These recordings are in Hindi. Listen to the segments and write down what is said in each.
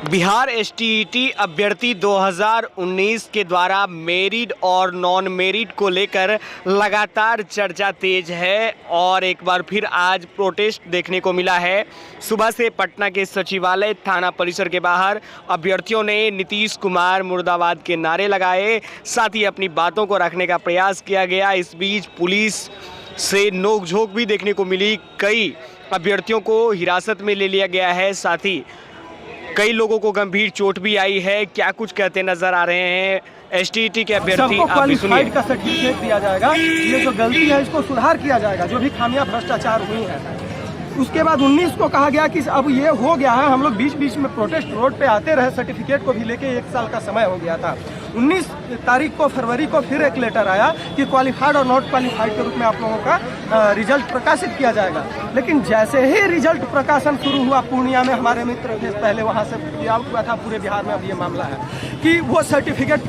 बिहार एसटीईटी अभ्यर्थी 2019 के द्वारा मेरिट और नॉन मेरिट को लेकर लगातार चर्चा तेज है और एक बार फिर आज प्रोटेस्ट देखने को मिला है। सुबह से पटना के सचिवालय थाना परिसर के बाहर अभ्यर्थियों ने नीतीश कुमार मुर्दाबाद के नारे लगाए, साथ ही अपनी बातों को रखने का प्रयास किया गया। इस बीच पुलिस से नोकझोंक भी देखने को मिली, कई अभ्यर्थियों को हिरासत में ले लिया गया है, साथ ही कई लोगों को गंभीर चोट भी आई है। क्या कुछ कहते नजर आ रहे हैं एसटीईटी के अभ्यर्थी, आप भी सुनिए। का सर्टिफिकेट दिया जाएगा, ये जो गलती है इसको सुधार किया जाएगा, जो भी खामियां भ्रष्टाचार हुई है। उसके बाद 19 को कहा गया कि अब ये हो गया है, हम लोग बीच बीच में प्रोटेस्ट रोड पे आते रहे, सर्टिफिकेट को भी लेके 1 साल का समय हो गया था। 19 तारीख को फरवरी को फिर एक लेटर आया कि क्वालिफाइड और नॉट क्वालिफाइड के रूप में आप लोगों का रिजल्ट प्रकाशित किया जाएगा। लेकिन जैसे ही रिजल्ट प्रकाशन शुरू हुआ पूर्णिया में, हमारे मित्र थे पहले वहाँ से हुआ था, पूरे बिहार में अब ये मामला है कि वो सर्टिफिकेट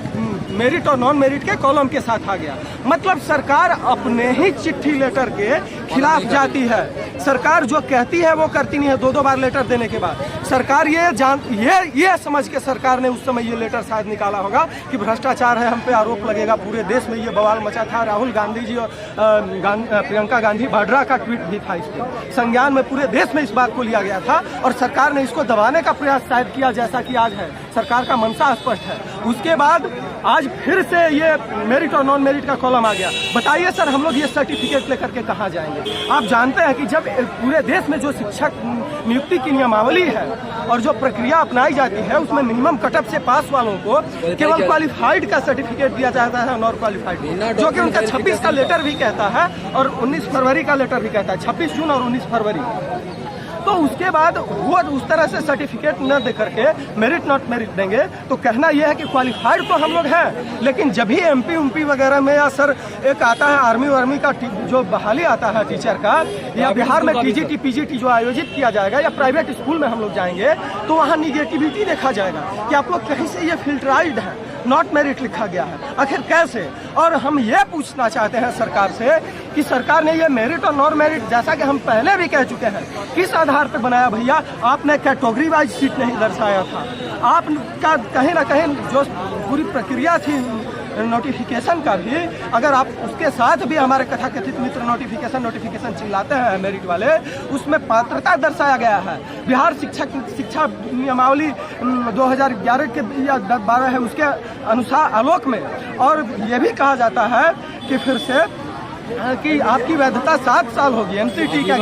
मेरिट और नॉन मेरिट के कॉलम के साथ आ गया। मतलब सरकार अपने ही चिट्ठी लेटर के खिलाफ जाती है। सरकार जो कहती है वो करती नहीं है। 2 बार लेटर देने के बाद सरकार ये समझ के सरकार ने उस समय ये लेटर शायद निकाला होगा कि भ्रष्टाचार है, हम पे आरोप लगेगा। पूरे देश में ये बवाल मचा था। राहुल गांधी जी और प्रियंका गांधी वाड्रा का ट्वीट भी था इसके संज्ञान में, पूरे देश में इस बात को लिया गया था और सरकार ने इसको दबाने का प्रयास शायद किया, जैसा कि आज है। सरकार का मंशा स्पष्ट है। उसके बाद आज फिर से ये मेरिट और नॉन मेरिट का कॉलम आ गया। बताइए सर, हम लोग ये सर्टिफिकेट लेकर के कहाँ जाएंगे? आप जानते हैं कि जब पूरे देश में जो शिक्षक नियुक्ति की नियमावली है और जो प्रक्रिया अपनाई जाती है, उसमें मिनिमम कटअप से पास वालों को केवल क्वालिफाइड का सर्टिफिकेट दिया जाता है, नॉन क्वालिफाइड, जो कि उनका 26 का लेटर भी कहता है और 19 फरवरी का लेटर भी कहता है, 26 जून और 19 फरवरी। तो उसके बाद वो उस तरह से सर्टिफिकेट न दे करके मेरिट नॉट मेरिट देंगे, तो कहना यह है कि क्वालिफाइड तो हम लोग हैं, लेकिन जब भी एमपी वगैरह में या सर एक आता है आर्मी का जो बहाली आता है टीचर का, या बिहार में टीजीटी पीजीटी जो आयोजित किया जाएगा, या प्राइवेट स्कूल में हम लोग जाएंगे तो वहाँ निगेटिविटी देखा जाएगा कि आप लोग कहीं से ये फिल्टराइड है, नॉट मेरिट लिखा गया है। आखिर कैसे? और हम ये पूछना चाहते हैं सरकार से कि सरकार ने ये मेरिट और नॉन मेरिट, जैसा कि हम पहले भी कह चुके हैं, किस आधार पर बनाया भैया? आपने कैटेगरी वाइज सीट नहीं दर्शाया था। आपका कहीं ना कहीं जो पूरी प्रक्रिया थी नोटिफिकेशन का भी, अगर आप उसके साथ भी हमारे कथाकथित मित्र नोटिफिकेशन चिल्लाते हैं मेरिट वाले, उसमें पात्रता दर्शाया गया है। बिहार शिक्षा नियमावली 2011 के या 12 है, उसके अनुसार आलोक में, और ये भी कहा जाता है कि फिर से कि आपकी वैधता 7 साल होगी एमसीटी का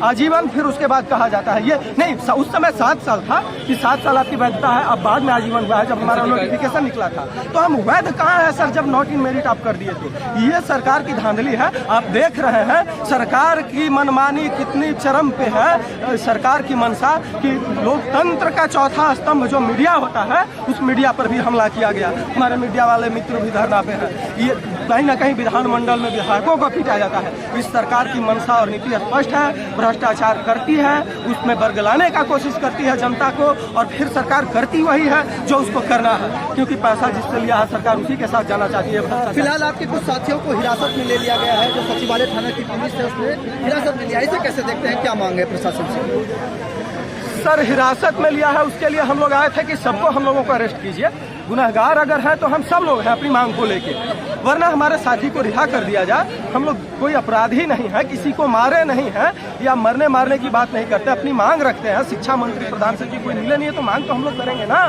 आजीवन। फिर उसके बाद कहा जाता है ये नहीं, उस समय 7 साल था कि 7 साल आपकी वैधता है, अब बाद में आजीवन हुआ है जब हमारा नोटिफिकेशन निकला था। तो हम वैध कहाँ है सर, जब नॉट इन मेरिट आप कर दिए थे? ये सरकार की धांधली है। आप देख रहे हैं सरकार की मनमानी कितनी चरम पे है। सरकार की मंशा कि लोकतंत्र का चौथा स्तंभ जो मीडिया होता है, उस मीडिया पर भी हमला किया गया। हमारे मीडिया वाले मित्र भी धरना पे हैं। ये कहीं ना कहीं विधानमंडल में विधायकों को पीटा जाता है। इस सरकार की मंशा और नीति स्पष्ट है, भ्रष्टाचार करती है, उसमें बरगलाने का कोशिश करती है जनता को, और फिर सरकार करती वही है जो उसको करना है, क्योंकि पैसा जिससे लिया है सरकार उसी के साथ जाना चाहती है। फिलहाल आपके कुछ साथियों को हिरासत में ले लिया गया है, जो सचिवालय थाना की पुलिस है उसने हिरासत में लिया, इसे कैसे देखते हैं? क्या मांग है प्रशासन से? सर, हिरासत में लिया है उसके लिए हम लोग आए थे कि सबको हम लोगों को अरेस्ट कीजिए। गुनहगार अगर है तो हम सब लोग हैं अपनी मांग को लेके, वरना हमारे साथी को रिहा कर दिया जाए। हम लोग कोई अपराधी नहीं है, किसी को मारे नहीं है या मारने की बात नहीं करते, अपनी मांग रखते हैं। शिक्षा मंत्री प्रधान सचिव कोई मिले नहीं है तो मांग तो हम लोग करेंगे ना।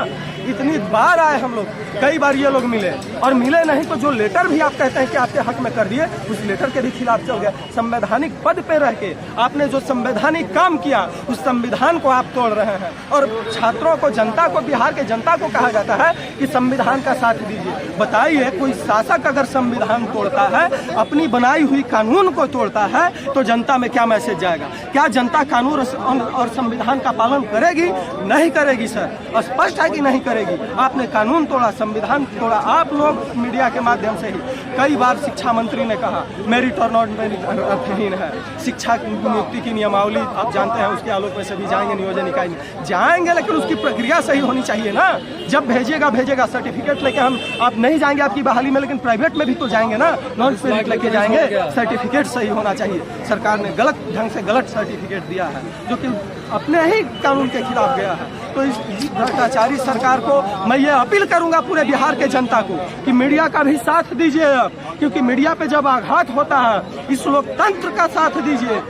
इतनी बार आए हम लोग, कई बार ये लोग मिले और मिले नहीं तो जो लेटर भी आप कहते हैं कि आपके हक में कर दिए, उस लेटर के भी खिलाफ चल गए। संवैधानिक पद पे रह के आपने जो संवैधानिक काम किया, उस संविधान को आप तोड़ रहे हैं। और छात्रों को, जनता को, बिहार के जनता को कहा जाता है कि संविधान का साथ दीजिए। बताइए, कोई शासक अगर संविधान तोड़ता है, अपनी बनाई हुई कानून को तोड़ता है, तो जनता में क्या मैसेज जाएगा? क्या जनता कानून और संविधान का पालन करेगी? नहीं करेगी सर, स्पष्ट है कि नहीं करेगी। आपने कानून तोड़ा, संविधान तोड़ा। आप लोग मीडिया के माध्यम से ही कई बार शिक्षा मंत्री ने कहा मेरिट और नॉन मेरिट अर्थहीन है। शिक्षा नियुक्ति की नियमावली आप जानते हैं, उसके आलोक में सभी जाएंगे, नियोजन इकाई में जाएंगे, लेकिन उसकी प्रक्रिया सही होनी चाहिए ना। जब भेजेगा सर्टिफिकेट लेके हम, आप नहीं जाएंगे आपकी बहाली में, लेकिन प्राइवेट में भी तो जाएंगे ना, नॉन मेरिट लेके जाएंगे। सर्टिफिकेट सही होना चाहिए। सरकार ने गलत ढंग से गलत सर्टिफिकेट दिया है, जो कि अपने ही कानून के खिलाफ गया है। तो इस भ्रष्टाचारी सरकार को मैं ये अपील करूंगा पूरे बिहार के जनता को कि मीडिया का भी साथ दीजिए अब, क्योंकि मीडिया पे जब आघात होता है इस लोकतंत्र का साथ दीजिए।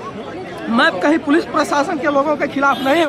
मैं कहीं पुलिस प्रशासन के लोगों के खिलाफ नहीं